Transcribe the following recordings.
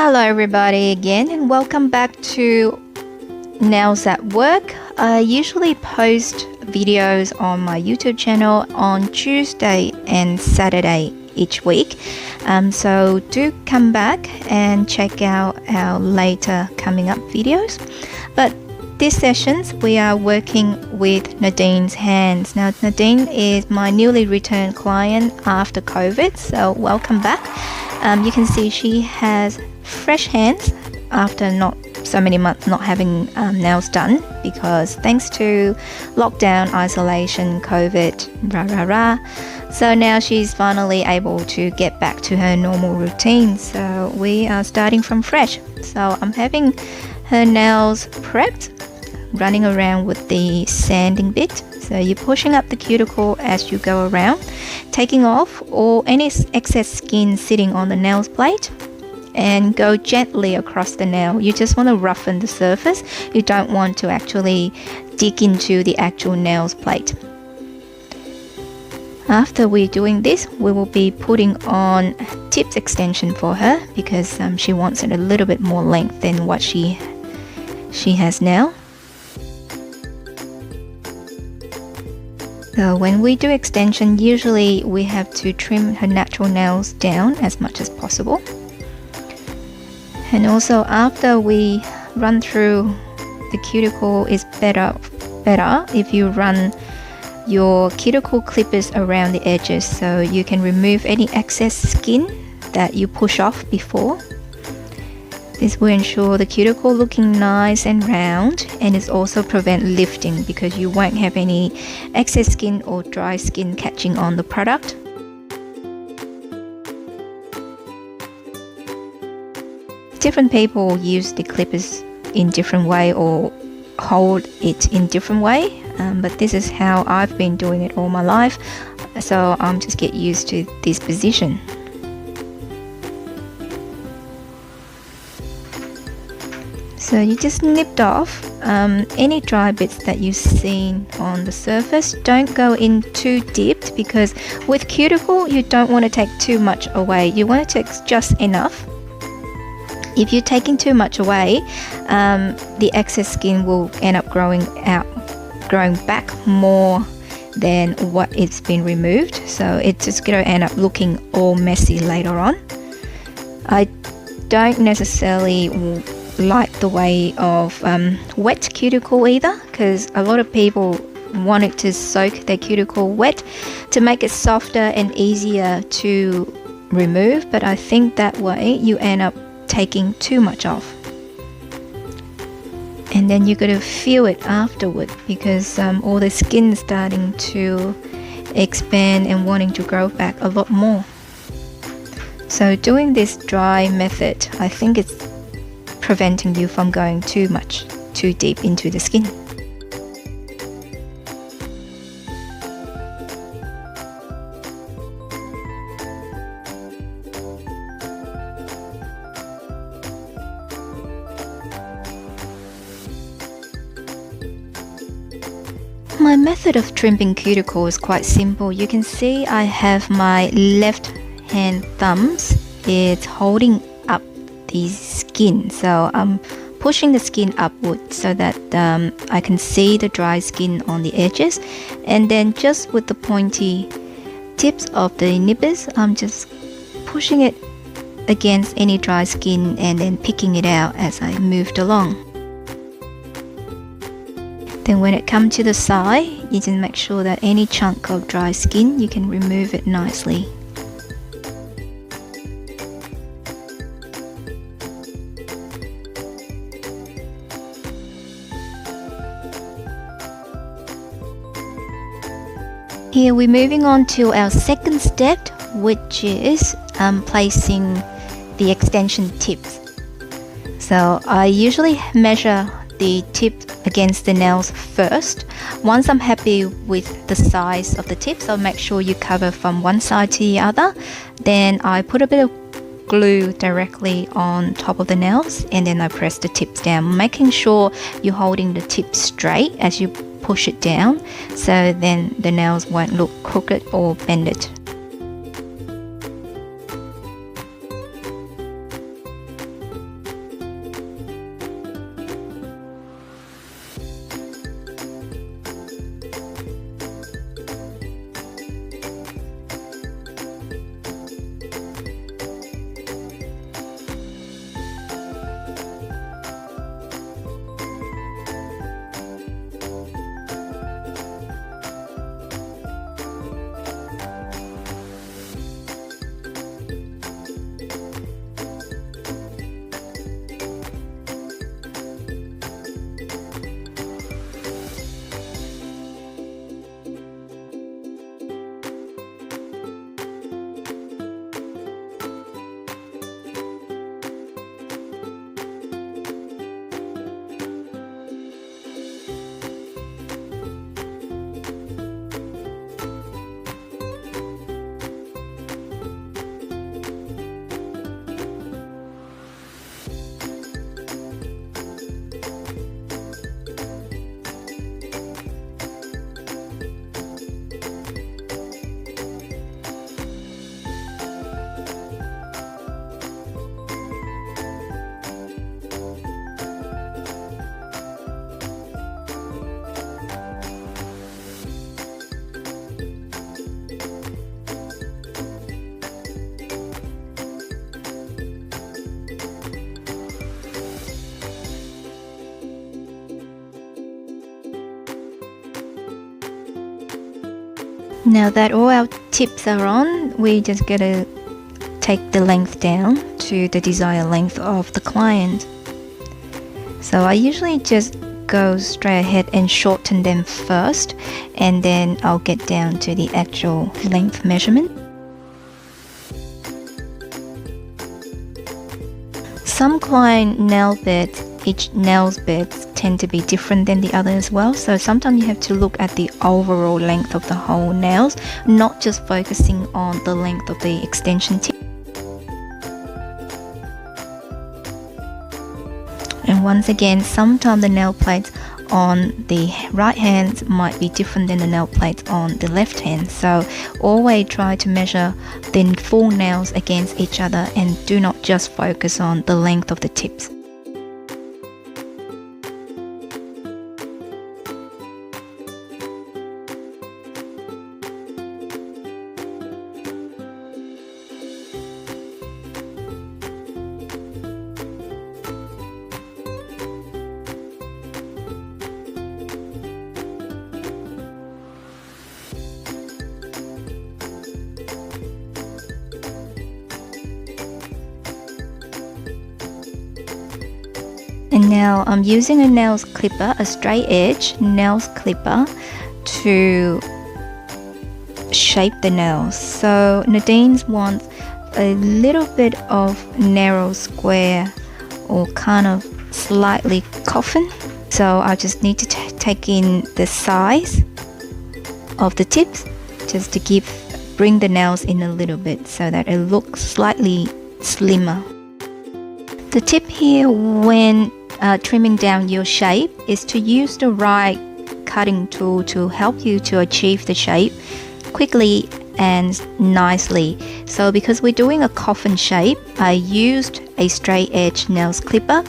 Hello everybody again, and welcome back to Nails at Work. I usually post videos on my YouTube channel on Tuesday and Saturday each week, so do come back and check out our later coming up videos. But these sessions we are working with Nadine's hands. Now Nadine is my newly returned client after COVID, so welcome back. You can see she has fresh hands after not so many months not having nails done, because thanks to lockdown, isolation, COVID, so now she's finally able to get back to her normal routine. So we are starting from fresh. So I'm having her nails prepped, running around with the sanding bit. So you're pushing up the cuticle as you go around, taking off all any excess skin sitting on the nails plate, and go gently across the nail. You just want to roughen the surface. You don't want to actually dig into the actual nails plate. After we're doing this, we will be putting on tips extension for her, because she wants it a little bit more length than what she has now. So when we do extension, usually we have to trim her natural nails down as much as possible. And also after we run through the cuticle, is better if you run your cuticle clippers around the edges, so you can remove any excess skin that you push off before. This will ensure the cuticle looking nice and round, and it also prevent lifting, because you won't have any excess skin or dry skin catching on the product. Different people use the clippers in different way or hold it in different way, but this is how I've been doing it all my life, so I'm just get used to this position. So you just nipped off any dry bits that you've seen on the surface. Don't go in too deep, because with cuticle you don't want to take too much away. You want to take just enough. If you're taking too much away, the excess skin will end up growing back more than what it's been removed. So it's just going to end up looking all messy later on. I don't necessarily like the way of wet cuticle either, because a lot of people want it to soak their cuticle wet to make it softer and easier to remove, but I think that way you end up taking too much off, and then you're going to feel it afterward, because all the skin is starting to expand and wanting to grow back a lot more. So doing this dry method, I think it's preventing you from going too deep into the skin. My method of trimming cuticle is quite simple. You can see I have my left hand thumbs. It's holding up the skin, so I'm pushing the skin upward so that I can see the dry skin on the edges, and then just with the pointy tips of the nippers, I'm just pushing it against any dry skin and then picking it out as I moved along. Then when it comes to the side, you can make sure that any chunk of dry skin, you can remove it nicely. Here we're moving on to our second step, which is placing the extension tips. So I usually measure the tip against the nails first. Once I'm happy with the size of the tips, I'll make sure you cover from one side to the other. Then I put a bit of glue directly on top of the nails, and then I press the tips down, making sure you're holding the tip straight as you push it down, so then the nails won't look crooked or bended. Now that all our tips are on, we just gotta take the length down to the desired length of the client. So I usually just go straight ahead and shorten them first, and then I'll get down to the actual length measurement. Some client nail beds, each nails beds tend to be different than the other as well, so sometimes you have to look at the overall length of the whole nails, not just focusing on the length of the extension tip. And once again, sometimes the nail plates on the right hand might be different than the nail plates on the left hand, so always try to measure the full nails against each other and do not just focus on the length of the tips. And now I'm using a nails clipper, a straight edge nails clipper, to shape the nails. So Nadine's wants a little bit of narrow square or kind of slightly coffin. So I just need to take in the size of the tips just to bring the nails in a little bit so that it looks slightly slimmer. The tip here when trimming down your shape is to use the right cutting tool to help you to achieve the shape quickly and nicely. So because we're doing a coffin shape, I used a straight edge nails clipper.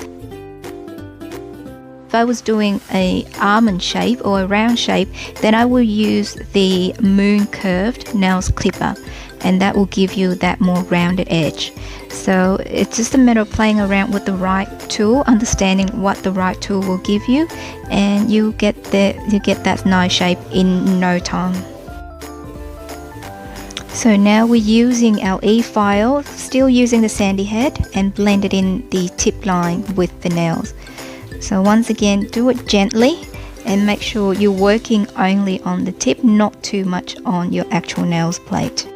If I was doing a almond shape or a round shape, then I will use the moon curved nails clipper, and that will give you that more rounded edge. So it's just a matter of playing around with the right tool, understanding what the right tool will give you, and you get that nice shape in no time. So now we're using our e-file, still using the sandy head, and blended in the tip line with the nails. So once again, do it gently and make sure you're working only on the tip, not too much on your actual nails plate.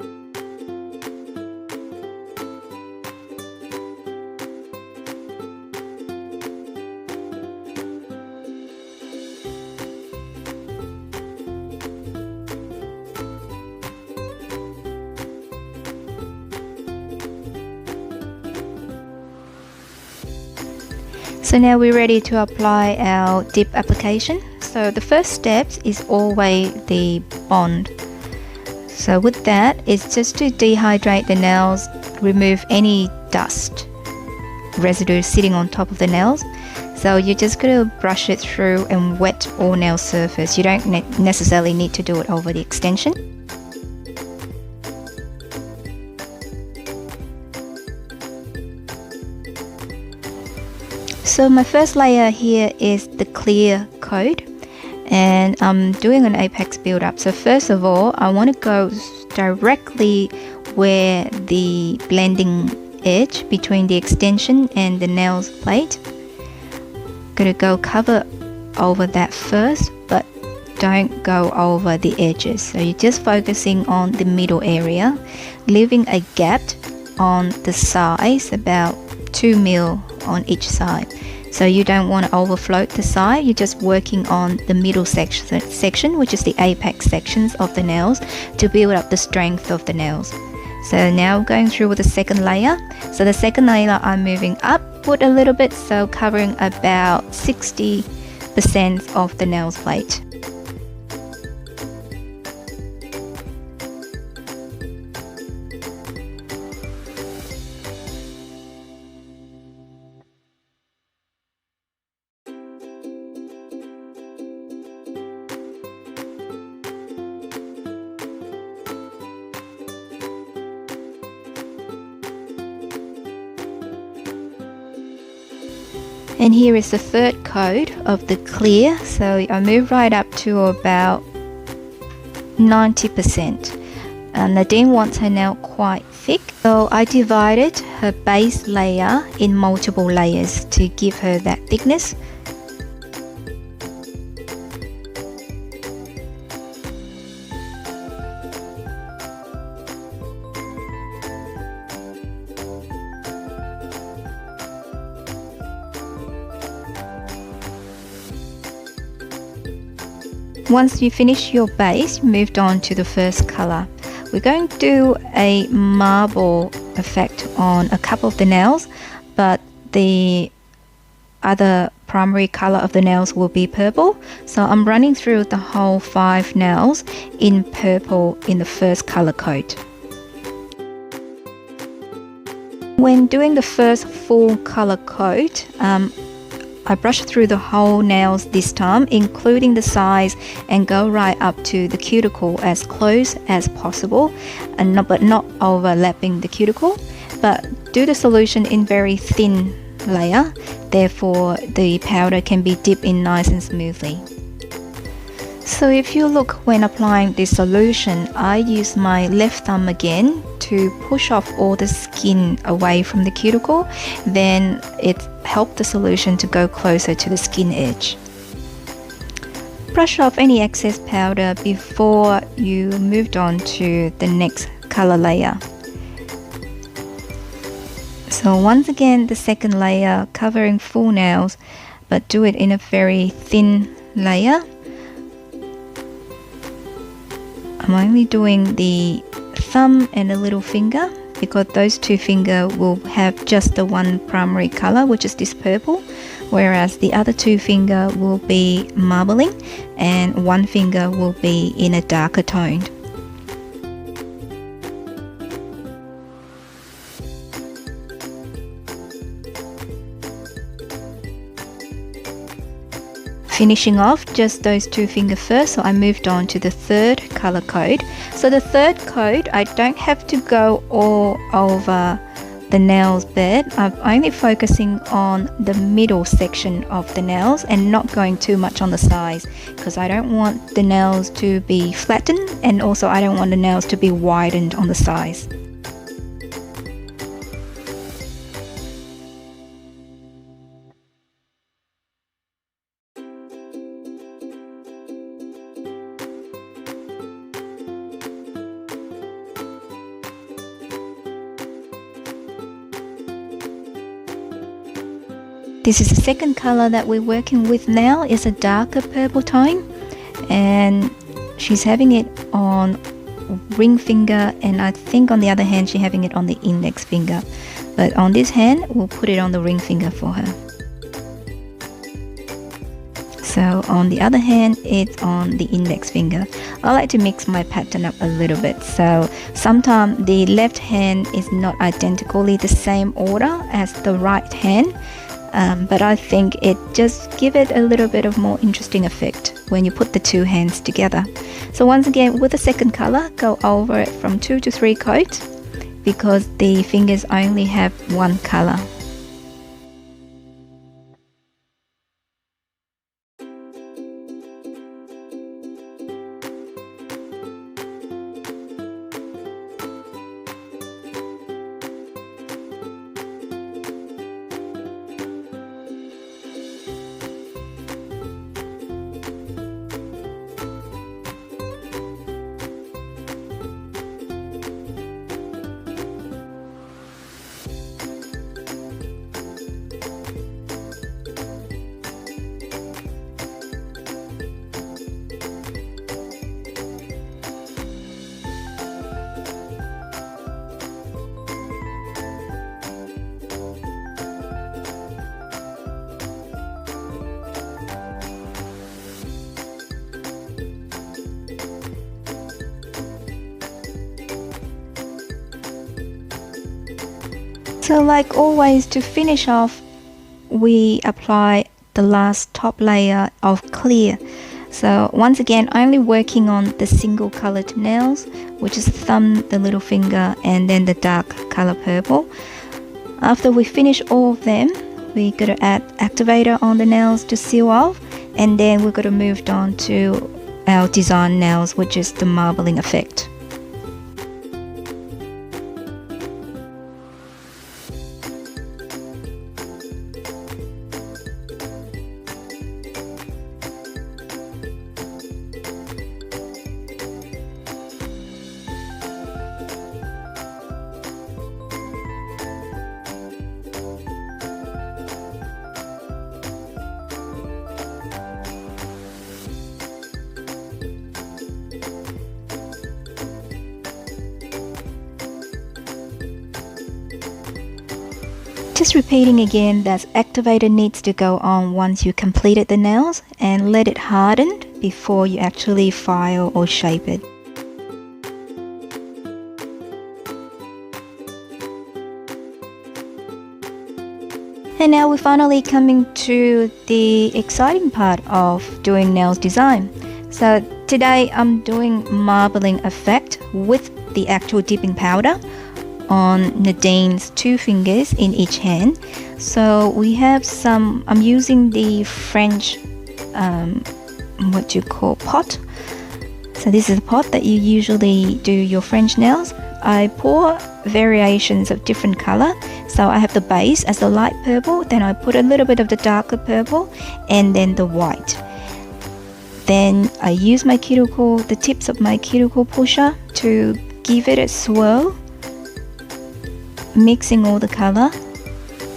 So now we're ready to apply our dip application. So the first step is always the bond. So with that, it's just to dehydrate the nails, remove any dust residue sitting on top of the nails. So you're just going to brush it through and wet all nail surface. You don't necessarily need to do it over the extension. So my first layer here is the clear coat, and I'm doing an apex build up. So first of all, I want to go directly where the blending edge between the extension and the nails plate. Gonna go cover over that first, but don't go over the edges. So you're just focusing on the middle area, leaving a gap on the sides, about 2 mil on each side. So you don't want to overfloat the side, you're just working on the middle section, which is the apex sections of the nails, to build up the strength of the nails. So now going through with the second layer. So the second layer I'm moving upward a little bit, so covering about 60% of the nails plate. And here is the third coat of the clear. So I move right up to about 90%. Nadine wants her nail quite thick, so I divided her base layer in multiple layers to give her that thickness. Once you finish your base, you moved on to the first color. We're going to do a marble effect on a couple of the nails, but the other primary color of the nails will be purple. So I'm running through the whole 5 nails in purple in the first color coat. When doing the first full color coat, I brush through the whole nails this time, including the sides, and go right up to the cuticle as close as possible, but not overlapping the cuticle. But do the solution in very thin layer, therefore the powder can be dipped in nice and smoothly. So if you look when applying this solution, I use my left thumb again to push off all the skin away from the cuticle. Then it helps the solution to go closer to the skin edge. Brush off any excess powder before you moved on to the next color layer. So once again, the second layer covering full nails, but do it in a very thin layer. I'm only doing the thumb and the little finger because those 2 fingers will have just the one primary color, which is this purple, whereas the other 2 fingers will be marbling and 1 finger will be in a darker tone. Finishing off just those 2 fingers first, so I moved on to the third color code. So the third coat, I don't have to go all over the nails bed. I'm only focusing on the middle section of the nails and not going too much on the sides, because I don't want the nails to be flattened, and also I don't want the nails to be widened on the sides. This is the second color that we're working with now. It's a darker purple tone, and she's having it on ring finger, and I think on the other hand she's having it on the index finger, but on this hand we'll put it on the ring finger for her. So on the other hand it's on the index finger. I like to mix my pattern up a little bit, so sometimes the left hand is not identically the same order as the right hand. But I think it just gives it a little bit of more interesting effect when you put the 2 hands together. So once again, with the second color, go over it from 2 to 3 coats because the fingers only have 1 color. So like always, to finish off, we apply the last top layer of clear. So once again, only working on the single colored nails, which is the thumb, the little finger, and then the dark color purple. After we finish all of them, we're going to add activator on the nails to seal off, and then we're going to move on to our design nails, which is the marbling effect. Just repeating again that activator needs to go on once you completed the nails, and let it harden before you actually file or shape it. And now we're finally coming to the exciting part of doing nails design. So today I'm doing marbling effect with the actual dipping powder on Nadine's 2 fingers in each hand. So we have some, I'm using the French pot. So this is a pot that you usually do your French nails. I pour variations of different color. So I have the base as the light purple, then I put a little bit of the darker purple, and then the white. Then I use my cuticle, the tips of my cuticle pusher to give it a swirl, mixing all the color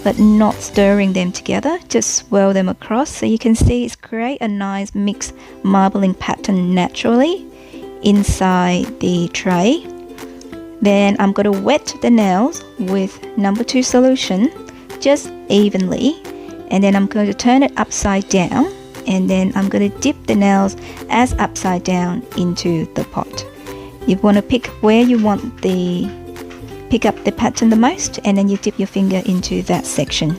but not stirring them together, just swirl them across. So you can see it's create a nice mixed marbling pattern naturally inside the tray. Then I'm going to wet the nails with number 2 solution just evenly, and then I'm going to turn it upside down, and then I'm going to dip the nails as upside down into the pot. You want to pick where you want pick up the pattern the most, and then you dip your finger into that section.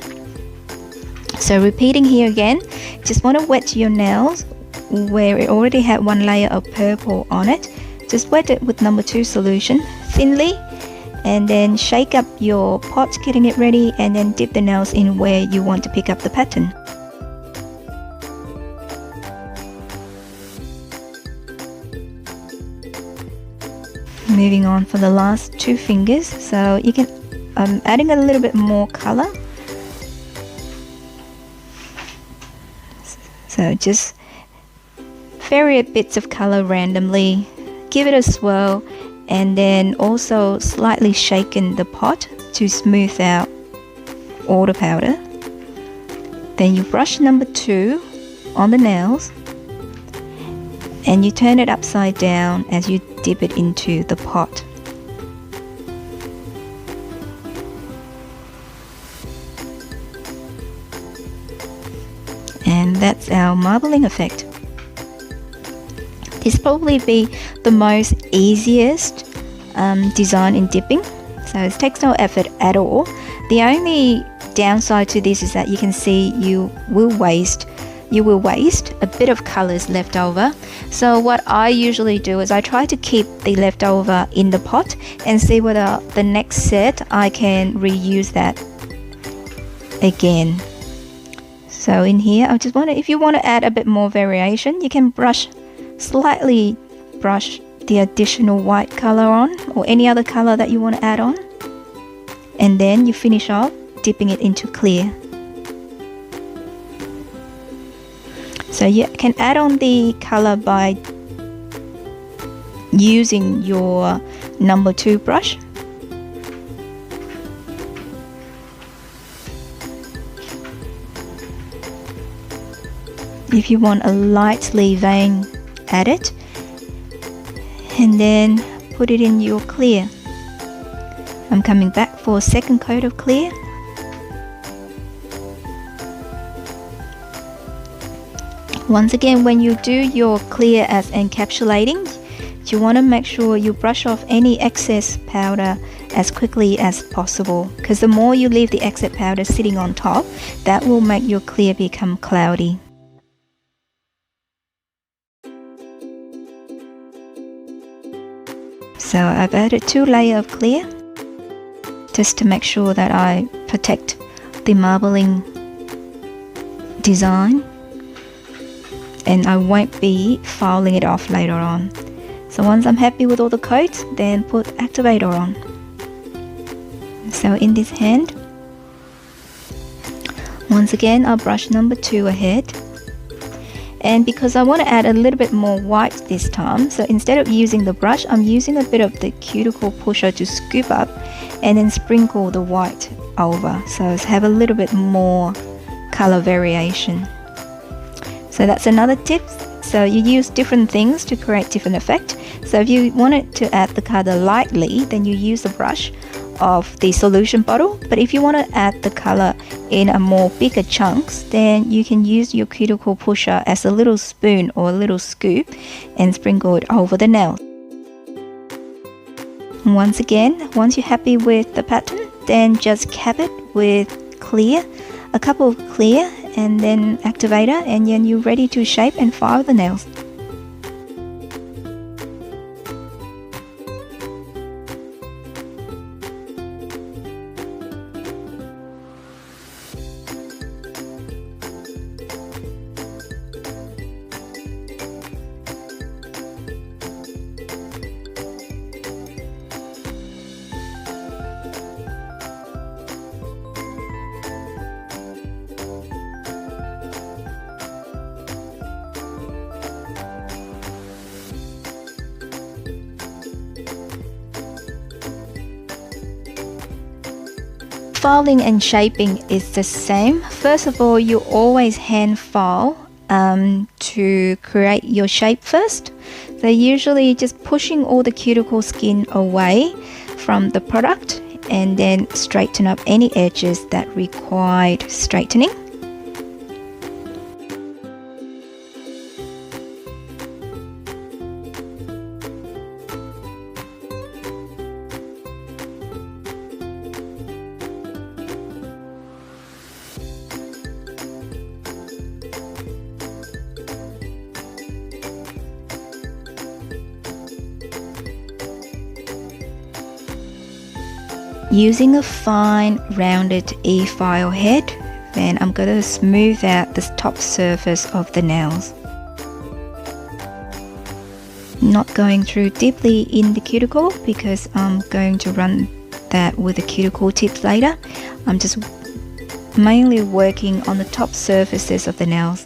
So repeating here again, just want to wet your nails where it already had 1 layer of purple on it. Just wet it with number 2 solution thinly, and then shake up your pot, getting it ready, and then dip the nails in where you want to pick up the pattern. Moving on for the last 2 fingers, so you can adding a little bit more color. So just vary bits of color randomly, give it a swirl, and then also slightly shaken the pot to smooth out all the powder. Then you brush number 2 on the nails, and you turn it upside down as you dip it into the pot. And that's our marbling effect. This probably be the most easiest design in dipping, so it takes no effort at all. The only downside to this is that you can see you will waste a bit of colors left over. So what I usually do is I try to keep the leftover in the pot and see whether the next set I can reuse that again. So in here, I just want to, if you want to add a bit more variation, you can slightly brush the additional white color on, or any other color that you want to add on, and then you finish off dipping it into clear. So you can add on the color by using your number 2 brush. If you want a lightly vein, add it, and then put it in your clear. I'm coming back for a second coat of clear. Once again, when you do your clear as encapsulating, you want to make sure you brush off any excess powder as quickly as possible, because the more you leave the excess powder sitting on top, that will make your clear become cloudy. So I've added 2 layers of clear just to make sure that I protect the marbling design. and I won't be filing it off later on. So once I'm happy with all the coats, then put Activator on. So in this hand, once again I'll brush number 2 ahead. And because I want to add a little bit more white this time, so instead of using the brush, I'm using a bit of the cuticle pusher to scoop up and then sprinkle the white over, so have a little bit more color variation. So that's another tip. So you use different things to create different effect. So if you wanted to add the color lightly, then you use a brush of the solution bottle. But if you want to add the color in a more bigger chunks, then you can use your cuticle pusher as a little spoon or a little scoop and sprinkle it over the nail. Once again, once you're happy with the pattern, then just cap it with clear, a couple of clear, and then Activator, and then you're ready to shape and file the nails. Filing and shaping is the same. First of all, you always hand file to create your shape first. So usually just pushing all the cuticle skin away from the product and then straighten up any edges that required straightening. Using a fine rounded E-file head, then I'm going to smooth out the top surface of the nails. Not going through deeply in the cuticle because I'm going to run that with the cuticle tips later. I'm just mainly working on the top surfaces of the nails.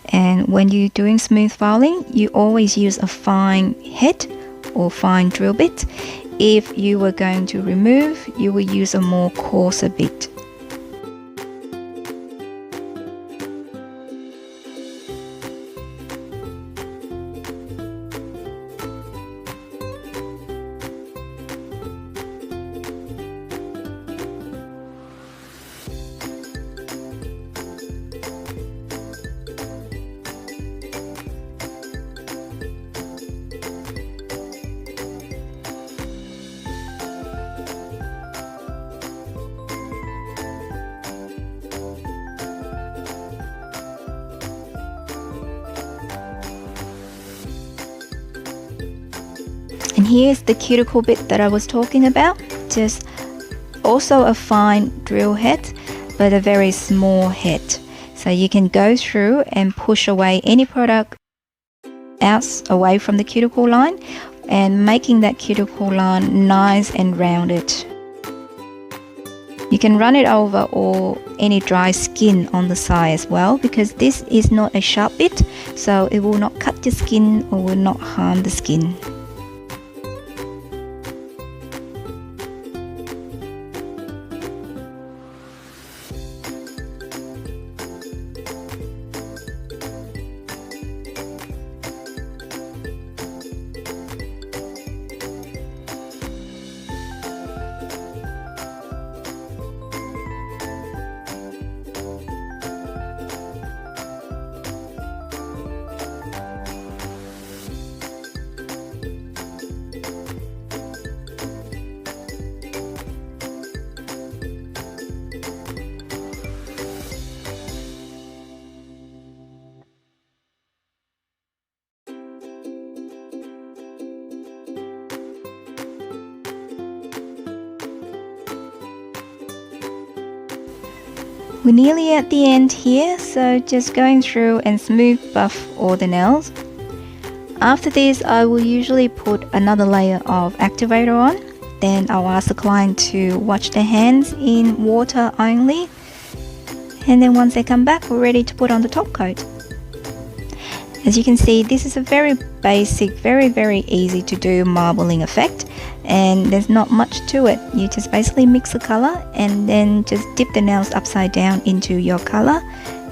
And when you're doing smooth filing, you always use a fine head or fine drill bit. If you were going to remove, you will use a more coarser bit. And here's the cuticle bit that I was talking about, just also a fine drill head, but a very small head. So you can go through and push away any product out away from the cuticle line and making that cuticle line nice and rounded. You can run it over or any dry skin on the side as well, because this is not a sharp bit, so it will not cut your skin or will not harm the skin. We're nearly at the end here, so just going through and smooth buff all the nails. After this, I will usually put another layer of activator on. Then I'll ask the client to wash their hands in water only. And then once they come back, we're ready to put on the top coat. As you can see, this is a very basic, very easy to do marbling effect, and there's not much to it. You just basically mix the color and then just dip the nails upside down into your color,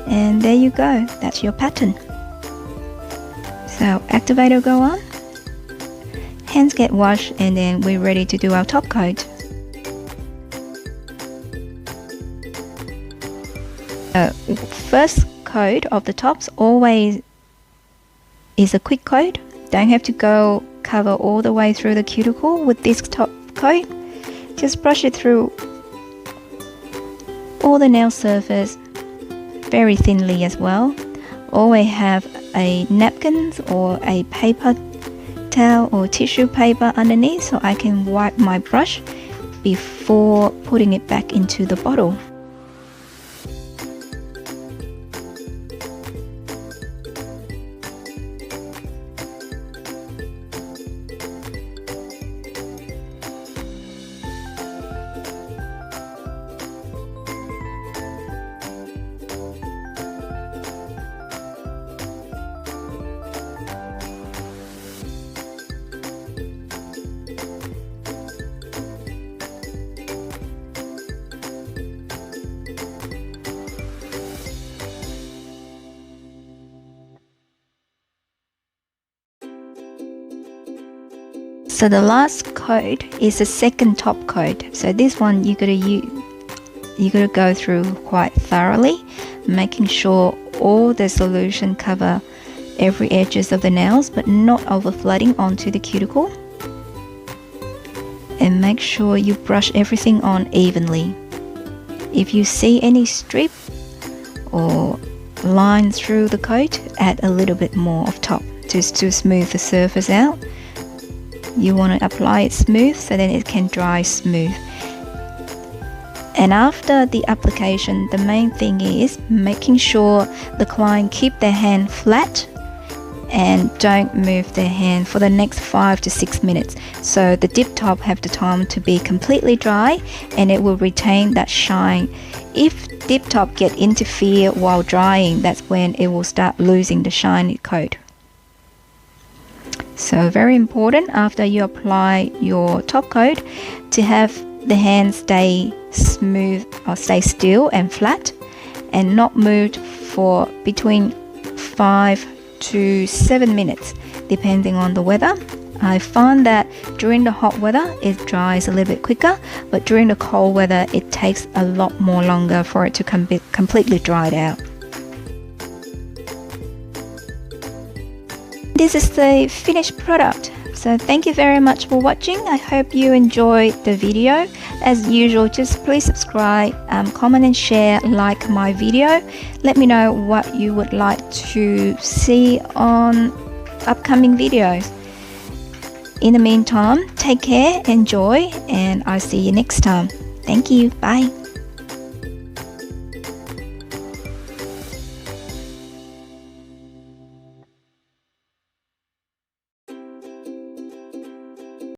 and there you go, that's your pattern. So activator go on, hands get washed, and then we're ready to do our top coat. First coat of the tops always is a quick coat. Don't have to go cover all the way through the cuticle with this top coat. Just brush it through all the nail surface very thinly as well. Always have a napkin or a paper towel or tissue paper underneath so I can wipe my brush before putting it back into the bottle. So the last coat is the second top coat. So this one you gotta go through quite thoroughly, making sure all the solution cover every edges of the nails, but not over flooding onto the cuticle. And make sure you brush everything on evenly. If you see any strip or line through the coat, add a little bit more of top just to smooth the surface out. You want to apply it smooth so then it can dry smooth. And after the application, the main thing is making sure the client keep their hand flat and don't move their hand for the next 5 to 6 minutes. So the dip top have the time to be completely dry and it will retain that shine. If dip top get interfere while drying, that's when it will start losing the shiny coat. So very important after you apply your top coat to have the hand stay smooth or stay still and flat and not moved for between 5 to 7 minutes depending on the weather. I find that during the hot weather it dries a little bit quicker, but during the cold weather it takes a lot more longer for it to completely dried out. This is the finished product. So thank you very much for watching. I hope you enjoyed the video. As usual, just please subscribe, comment and share, like my video. Let me know what you would like to see on upcoming videos. In the meantime, take care, enjoy, and I'll see you next time. Thank you. Bye.